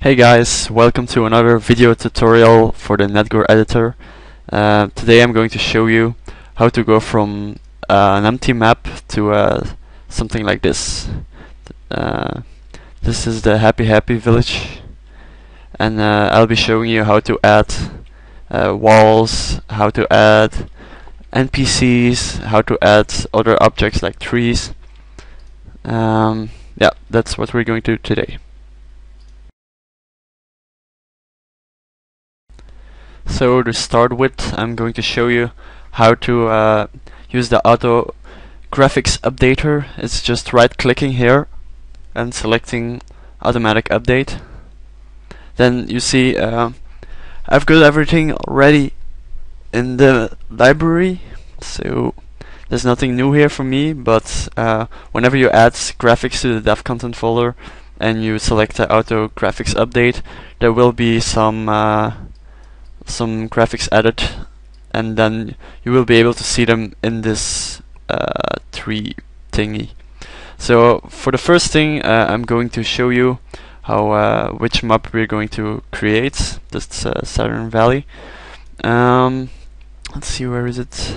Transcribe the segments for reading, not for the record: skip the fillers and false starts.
Hey guys, welcome to another video tutorial for the Netgore editor. Today I'm going to show you how to go from an empty map to something like this. This is the Happy Village, and I'll be showing you how to add walls, how to add NPCs, how to add other objects like trees. Yeah, that's what we're going to do today. So to start with, I'm going to show you how to use the AutoGrh Updater. It's just right-clicking here and selecting Automatic Update. Then you see I've got everything already in the library, so there's nothing new here for me. But whenever you add graphics to the dev content folder and you select the AutoGrh Update, there will be some graphics added, and then you will be able to see them in this tree thingy. So for the first thing, I'm going to show you how which map we're going to create. That's Saturn Valley. Let's see, where is it?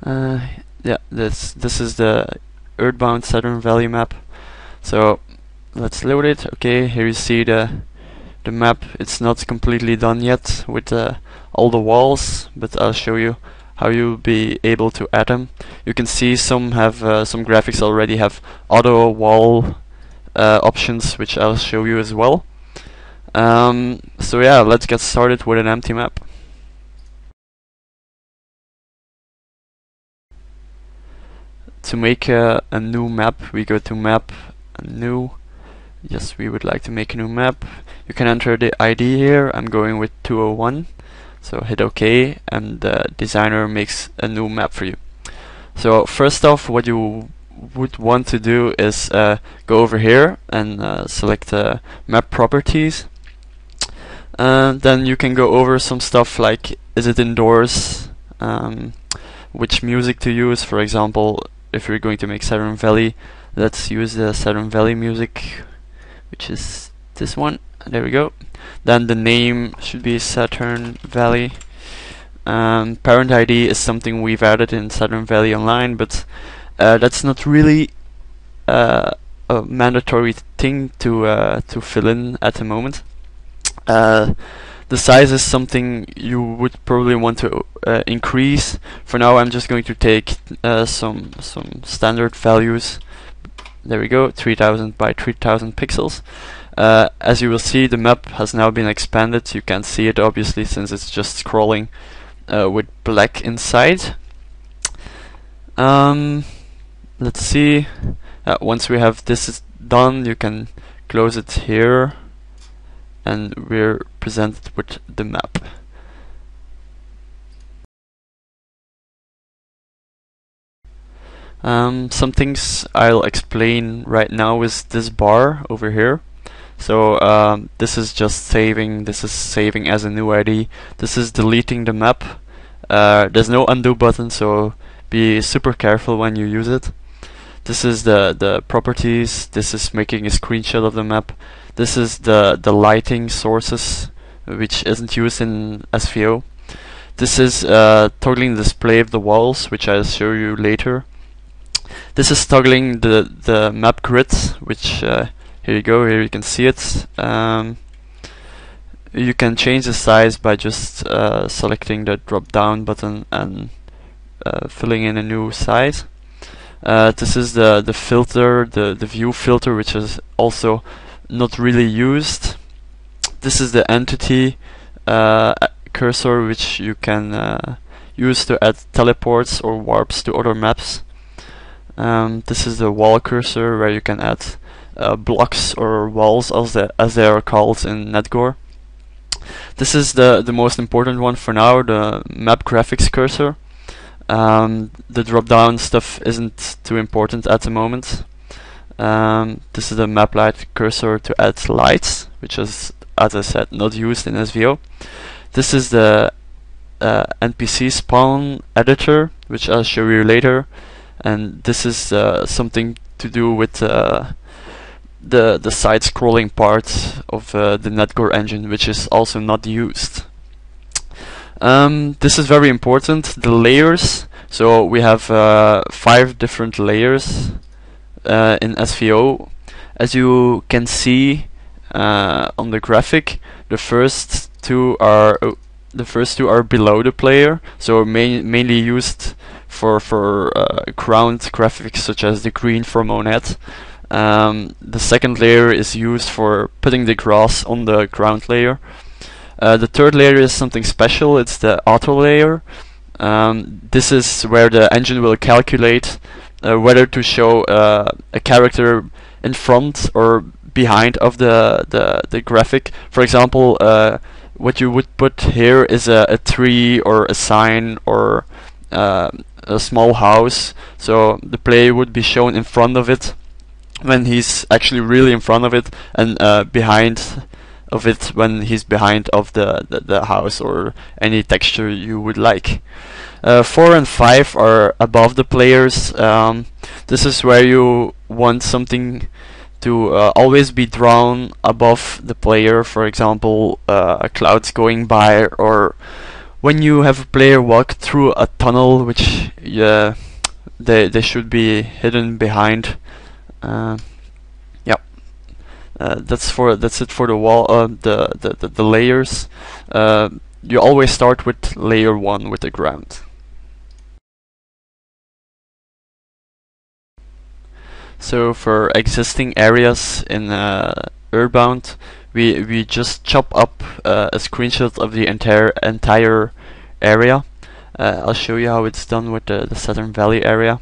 Yeah, this is the Earthbound Saturn Valley map. So let's load it. Okay, here you see the map. It's not completely done yet with all the walls, but I'll show you how you'll be able to add them. You can see some have some graphics already have auto wall options, which I'll show you as well. So yeah, let's get started with an empty map. To make a new map, we go to map, new. Yes, we would like to make a new map. You can enter the ID here. I'm going with 201. So hit OK, and the designer makes a new map for you. So first off, what you would want to do is go over here and select map properties. Then you can go over some stuff like, is it indoors? Which music to use? For example, if you're going to make Saturn Valley, let's use the Saturn Valley music, which is this one. There we go. Then the name should be Saturn Valley. Parent ID is something we've added in Saturn Valley Online, but that's not really a mandatory thing to fill in at the moment. The size is something you would probably want to increase. For now, I'm just going to take some standard values. There we go, 3000 by 3000 pixels. As you will see, the map has now been expanded. You can't see it obviously since it's just scrolling with black inside. Let's see. Once we have this done, you can close it here, and we're presented with the map. Some things I'll explain right now is this bar over here. So this is just saving. This is saving as a new ID. This is deleting the map. There's no undo button, so be super careful when you use it. This is the properties. This is making a screenshot of the map. This is the lighting sources, which isn't used in SVO. This is toggling the display of the walls, which I'll show you later. This is toggling the map grid, which here you go, here you can see it. You can change the size by just selecting the drop down button and filling in a new size. This is the filter, the view filter, which is also not really used. This is the entity cursor, which you can use to add teleports or warps to other maps. This is the wall cursor, where you can add blocks or walls as they are called in Netgore. This is the most important one for now, the map graphics cursor. The drop down stuff isn't too important at the moment. This is the map light cursor to add lights, which is, as I said, not used in SVO. This is the NPC spawn editor, which I'll show you later. And this is something to do with the side-scrolling part of the Netgore engine, which is also not used. This is very important, the layers. So we have 5 different layers in SVO. As you can see on the graphic, the first two are below the player, so mainly used for ground graphics such as the green for Monet. The second layer is used for putting the grass on the ground layer. The third layer is something special, it's the auto layer. This is where the engine will calculate whether to show a character in front or behind of the graphic. For example, what you would put here is a tree or a sign or a small house, so the player would be shown in front of it when he's actually really in front of it, and behind of it when he's behind of the house or any texture you would like. 4 and 5 are above the players. This is where you want something to always be drawn above the player. For example, clouds going by, or when you have a player walk through a tunnel, which they should be hidden behind. That's it for the wall. The layers. You always start with layer 1 with the ground. So for existing areas in Earthbound, we just chop up a screenshot of the entire area. I'll show you how it's done with the Saturn Valley area.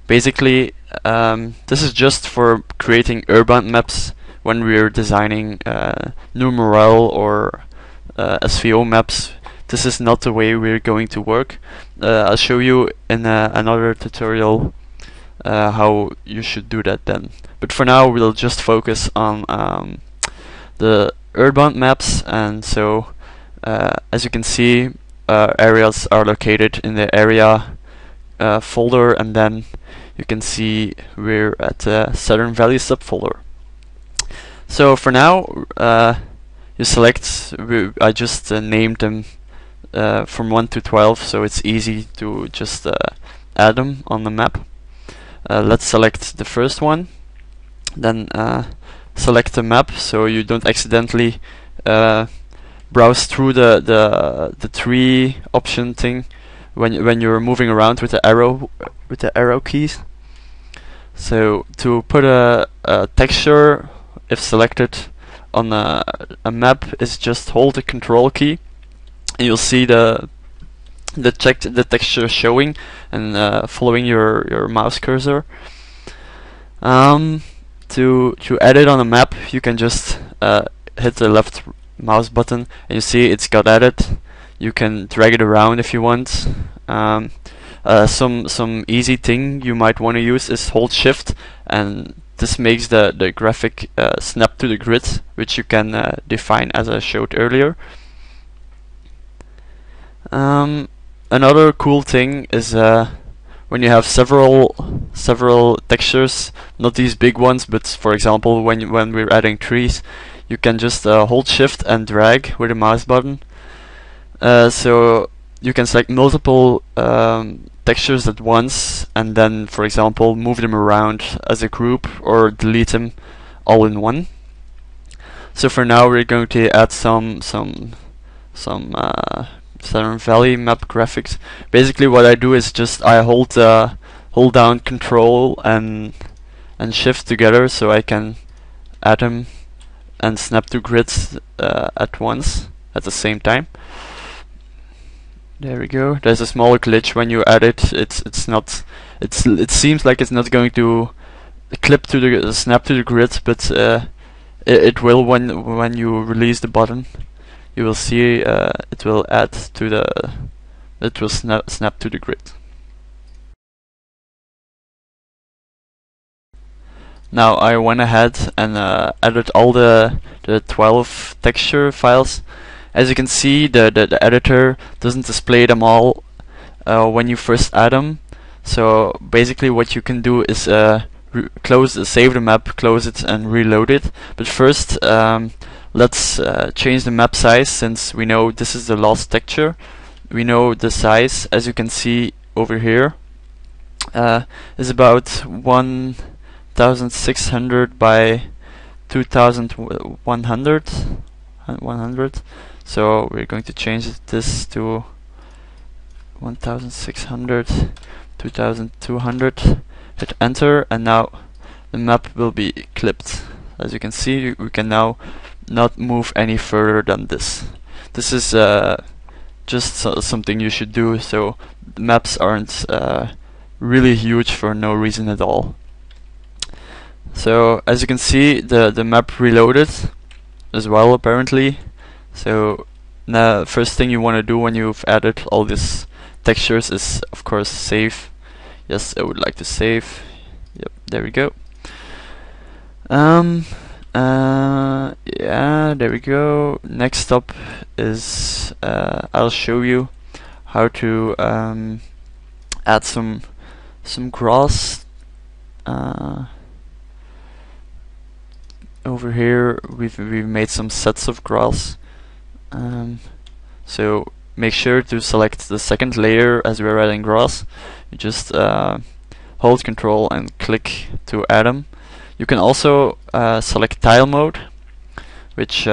Basically, this is just for creating Earthbound maps when we're designing numeral or SVO maps. This is not the way we're going to work. I'll show you in another tutorial how you should do that then. But for now, we'll just focus on the Earthbound maps. And so, as you can see, areas are located in the area folder, and then you can see we're at the Saturn Valley subfolder. So for now, you select, I just named them from 1 to 12, so it's easy to just add them on the map. Let's select the first one, then select the map so you don't accidentally browse through the tree option thing when you're moving around with the arrow keys. So to put a texture, if selected on a map, is just hold the control key and you'll see the texture showing and following your mouse cursor. To edit on a map, you can just hit the left mouse button and you see it's got added. You can drag it around if you want. Some easy thing you might want to use is hold shift, and this makes the graphic snap to the grid, which you can define as I showed earlier. Another cool thing is when you have several textures, not these big ones, but for example when we're adding trees, you can just hold shift and drag with the mouse button. So you can select multiple textures at once, and then for example move them around as a group or delete them all in one. So for now we're going to add some Saturn Valley map graphics. Basically what I do is just I hold down control and shift together so I can add them and snap to grids at once at the same time. There we go. There's a small glitch when you add it. It seems like it's not going to clip to the snap to the grid, but it will when you release the button. You will see it will add to it will snap to the grid. Now I went ahead and added all the 12 texture files. As you can see, the editor doesn't display them all when you first add them. So basically what you can do is save the map, close it, and reload it. But first, let's change the map size, since we know this is the last texture. We know the size, as you can see over here, is about 1600 by 2100. So we're going to change this to 1600, 2200. Hit enter, and now the map will be clipped. As you can see, we can now not move any further than this. This is just something you should do, so the maps aren't really huge for no reason at all. So as you can see, the map reloaded as well, apparently. So now first thing you want to do when you've added all these textures is, of course, save. Yes, I would like to save. Yep, there we go. Yeah, there we go. Next up is I'll show you how to add some grass. Over here we've made some sets of grass. So make sure to select the second layer as we're adding grass. You just hold Control and click to add them. You can also select tile mode, which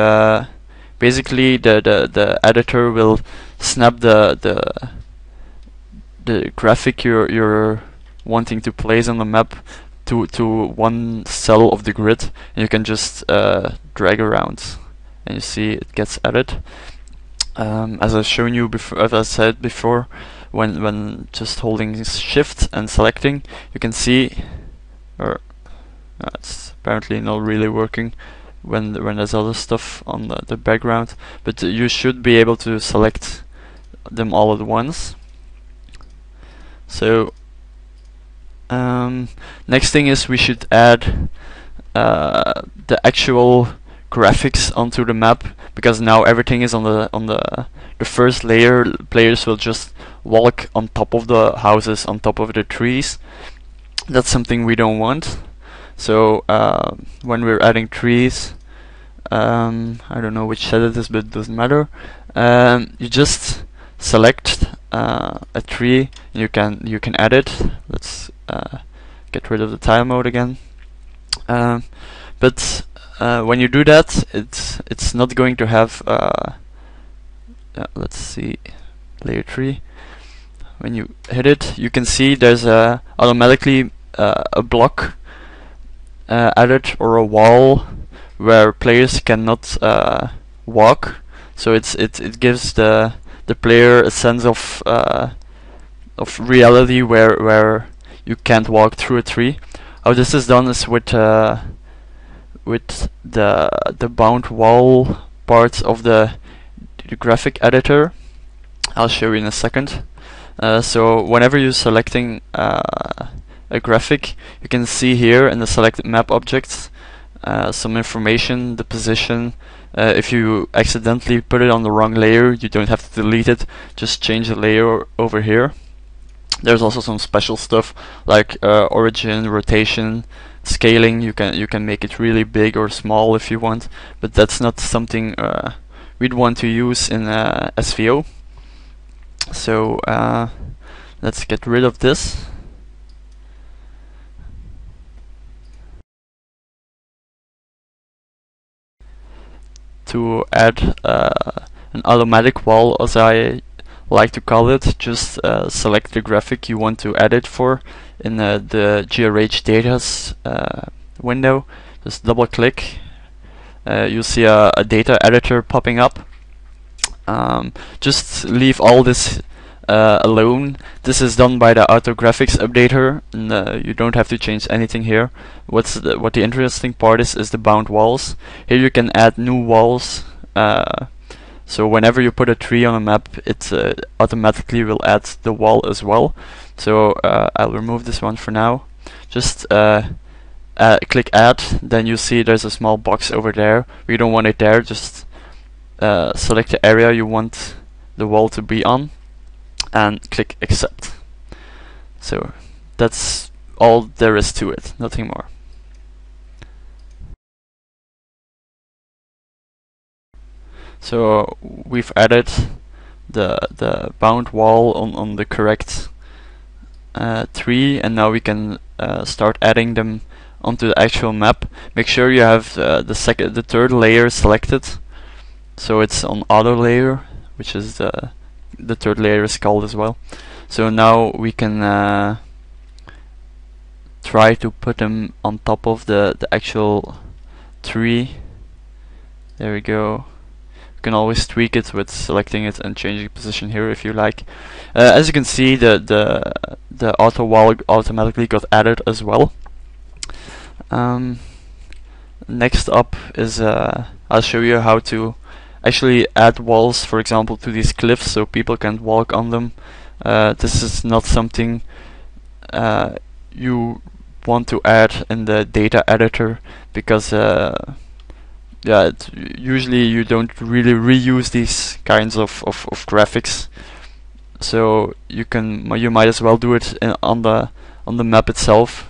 basically the editor will snap the graphic you're wanting to place on the map to one cell of the grid, and you can just drag around, and you see it gets added. As I've shown you before, as I said before, when just holding Shift and selecting, you can see, or it's apparently not really working when there's other stuff on the background, but you should be able to select them all at once. So next thing is we should add the actual graphics onto the map, because now everything is on the first layer. Players will just walk on top of the houses, on top of the trees. That's something we don't want. So when we're adding trees, I don't know which set it is, but it doesn't matter. You just select a tree, and you can add it. Let's get rid of the tile mode again. But when you do that, it's not going to have. Let's see, layer 3. When you hit it, you can see there's automatically a block added, or a wall where players cannot walk. So it gives the player a sense of reality where you can't walk through a tree. How this is done is with the bound wall part of the graphic editor. I'll show you in a second. So whenever you're selecting a graphic, you can see here in the selected map objects some information, the position. If you accidentally put it on the wrong layer, you don't have to delete it, just change the layer over here. There's also some special stuff like origin, rotation, scaling. You can make it really big or small if you want, but that's not something we'd want to use in SVO. So let's get rid of this. To add an automatic wall, as I like to call it, just select the graphic you want to edit for in the GrhDatas window. Just double click. You'll see a data editor popping up. Just leave all this alone. This is done by the AutoGrh Updater, and you don't have to change anything here. What the interesting part is the bound walls. Here you can add new walls. So whenever you put a tree on a map, it automatically will add the wall as well. So I'll remove this one for now. Just click add, then you see there's a small box over there. We don't want it there, just select the area you want the wall to be on and click accept. So that's all there is to it, nothing more. So we've added the bound wall on the correct tree, and now we can start adding them onto the actual map. Make sure you have the third layer selected, so it's on auto layer, which is the third layer is called as well. So now we can try to put them on top of the actual tree. There we go. You can always tweak it with selecting it and changing the position here if you like. As you can see, the auto wall automatically got added as well. Next up is I'll show you how to actually add walls, for example, to these cliffs so people can walk on them. This is not something you want to add in the data editor, because usually you don't really reuse these kinds of graphics. So you might as well do it on the map itself.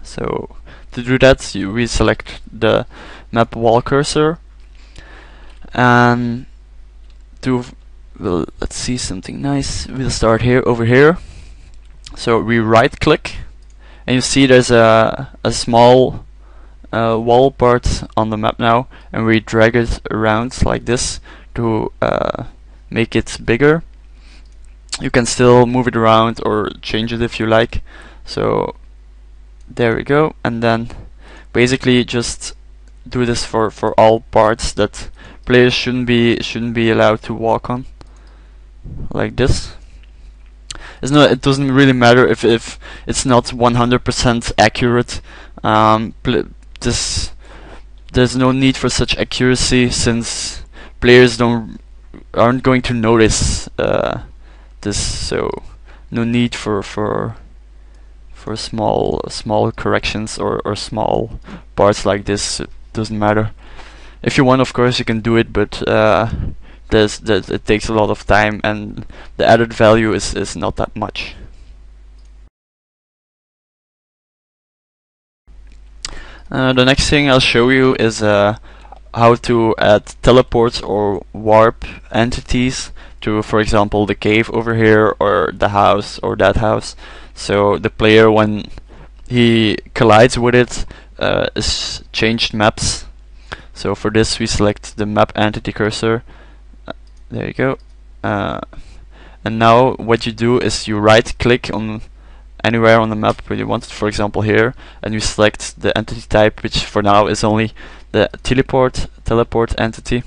So to do that, we select the map wall cursor, and let's see something nice. We'll start here over here. So we right click, and you see there's a small wall part on the map now, and we drag it around like this to make it bigger. You can still move it around or change it if you like. So there we go, and then basically just do this for all parts that players shouldn't be allowed to walk on, like this. It doesn't really matter if it's not 100% accurate. There's no need for such accuracy, since players aren't going to notice this. So no need for small corrections or small parts like this. It doesn't matter. If you want, of course, you can do it, but it takes a lot of time, and the added value is not that much. The next thing I'll show you is how to add teleports or warp entities to, for example, the cave over here, or the house, or that house. So the player, when he collides with it, is changed maps. So for this, we select the map entity cursor. There you go. And now what you do is you right click on anywhere on the map where you want it, for example here, and you select the entity type, which for now is only the teleport entity.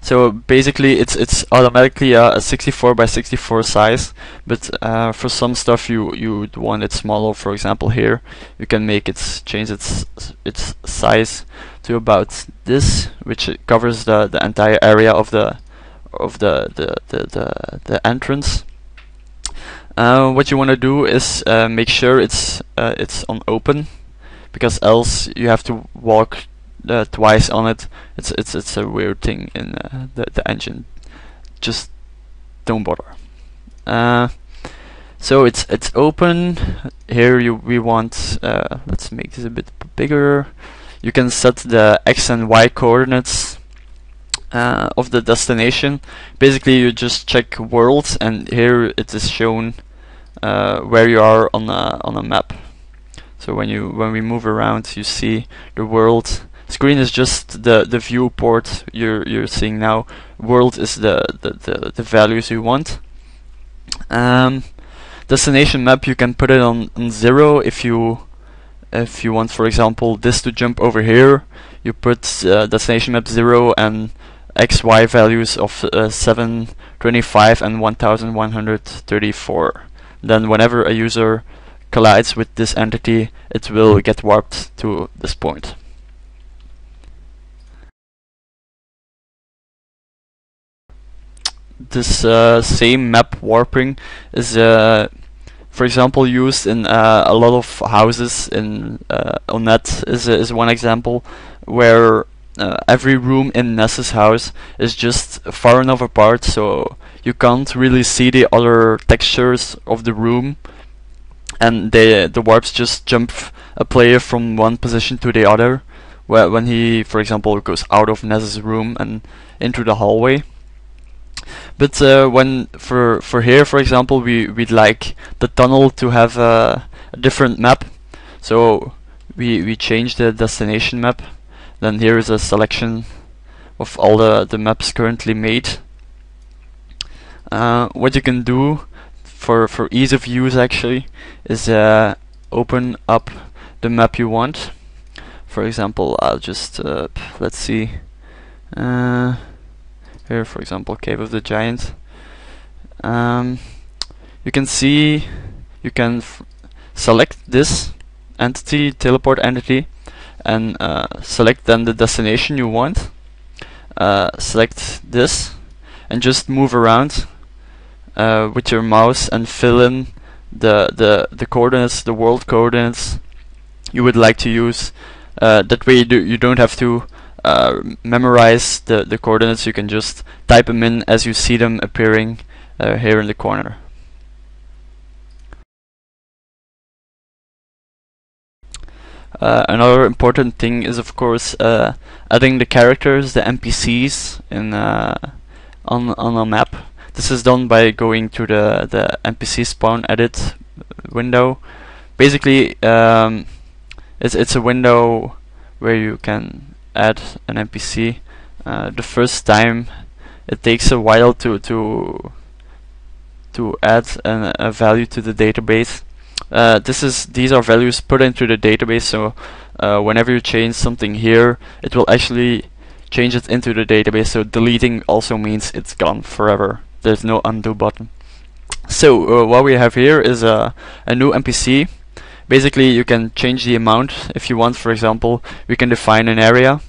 So basically it's automatically a 64 by 64 size, but for some stuff you want it smaller. For example here, you can change its size to about this, which covers the entire area of the entrance. What you want to do is make sure it's on open, because else you have to walk twice on it. It's a weird thing in the engine. Just don't bother. So it's open. Here we want. Let's make this a bit bigger. You can set the X and Y coordinates of the destination. Basically, you just check world, and here it is shown where you are on a map. So when we move around, you see the world. Screen is just the viewport you're seeing now. World is the values you want. Destination map, you can put it on 0 if you want, for example, this to jump over here. You put destination map 0 and XY values of 725 and 1134. Then whenever a user collides with this entity, it will get warped to this point. This same map warping is for example used in a lot of houses in on Net is one example, where every room in Ness's house is just far enough apart so you can't really see the other textures of the room. and the warps just jump a player from one position to the other, where when he, for example, goes out of Nez's room and into the hallway. But when for here, for example, we'd like the tunnel to have a different map, so we change the destination map. Then here is a selection of all the maps currently made. What you can do for ease of use actually is open up the map you want. For example, I'll just let's see here, for example, Cave of the Giant. You can see you can select this entity, teleport entity, and select then the destination you want. Select this and just move around with your mouse and fill in the coordinates, the world coordinates you would like to use. That way you don't have to memorize the coordinates. You can just type them in as you see them appearing here in the corner. Another important thing is, of course, adding the characters, the NPCs, in on a map. This is done by going to the NPC spawn edit window. Basically, it's a window where you can add an NPC. The first time it takes a while to add a value to the database. These are values put into the database, so whenever you change something here, it will actually change it into the database. So deleting also means it's gone forever. There's no undo button. So what we have here is a new NPC. Basically, you can change the amount if you want. For example, we can define an area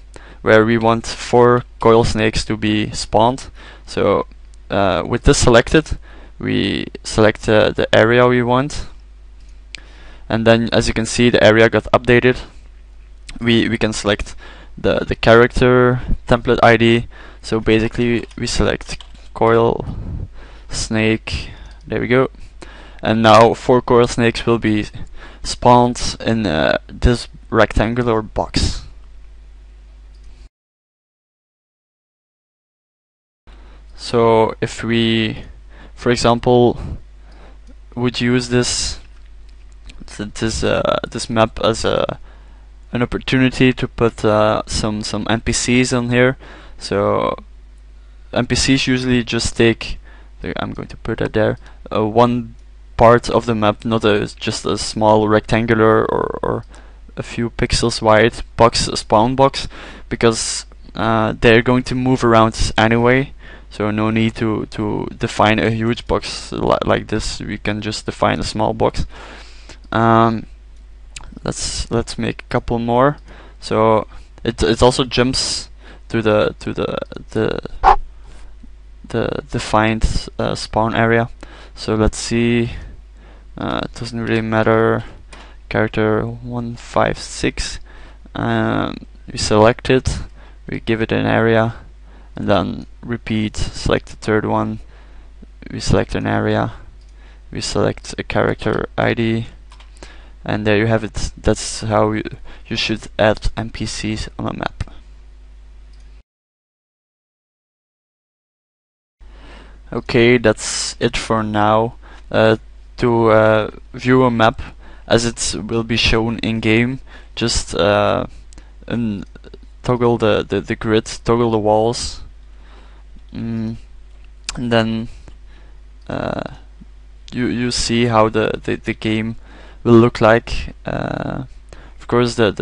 where we want 4 coil snakes to be spawned. So with this selected, we select the area we want, and then as you can see, the area got updated. We can select the character template ID. So basically we select coil snake, there we go, and now 4 coil snakes will be spawned in this rectangular box. So if we, for example, would use this map as an opportunity to put some NPCs on here. So NPCs usually just take, I'm going to put that there, one part of the map, not just a small rectangular or a few pixels wide box, a spawn box, because they're going to move around anyway. So no need to define a huge box like this. We can just define a small box. Let's make a couple more. So it also jumps to the defined spawn area. So let's see. It doesn't really matter. Character 156. We select it. We give it an area, and then repeat. Select the third one. We select an area. We select a character ID. And there you have it. That's how you should add NPCs on a map. Okay, that's it for now. To view a map as it will be shown in game, just toggle the grid, toggle the walls, and then you see how the game will look like. Of course, when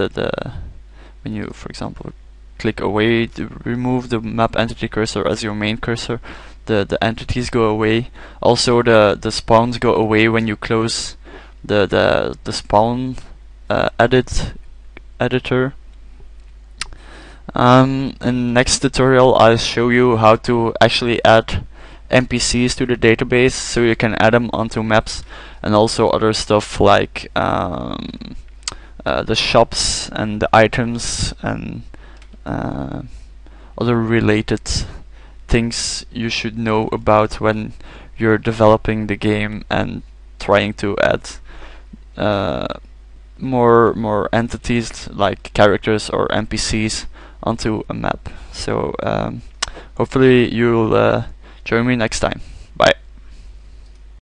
you, for example, click away to remove the map entity cursor as your main cursor, the entities go away. Also, the spawns go away when you close the spawn editor. In next tutorial, I'll show you how to actually add NPCs to the database, so you can add them onto maps, and also other stuff like the shops and the items and other related things you should know about when you're developing the game and trying to add more entities like characters or NPCs onto a map. So hopefully you'll join me next time. Bye.